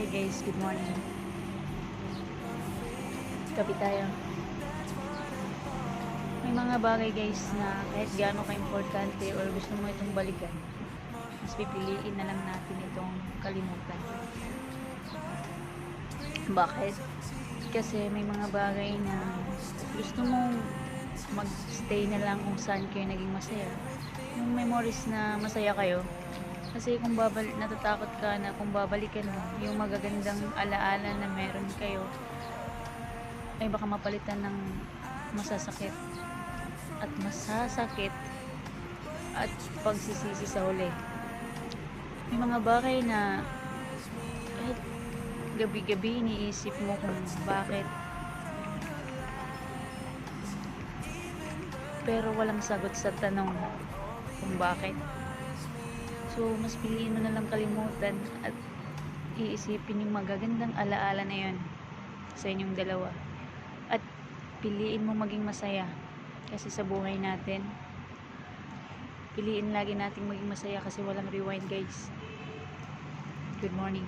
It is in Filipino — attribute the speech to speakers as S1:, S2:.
S1: Guys, good morning. Kapi tayo. May mga bagay guys na kahit gaano ka-importante or gusto mo itong balikan, mas pipiliin na lang natin itong kalimutan. Bakit? Kasi may mga bagay na gusto mong magstay na lang kung saan kayo naging masaya. Yung memories na masaya kayo. Kasi kung natatakot ka na kung babalikan mo yung magagandang alaala na meron kayo, ay baka mapalitan ng masasakit at pagsisisi sa huli. May mga bagay na kahit gabi-gabi iniisip mo kung bakit, pero walang sagot sa tanong kung bakit. So, mas piliin mo na lang kalimutan at iisipin yung magagandang alaala na yun sa inyong dalawa. At piliin mo maging masaya. Kasi sa buhay natin, piliin lagi nating maging masaya kasi walang rewind guys. Good morning.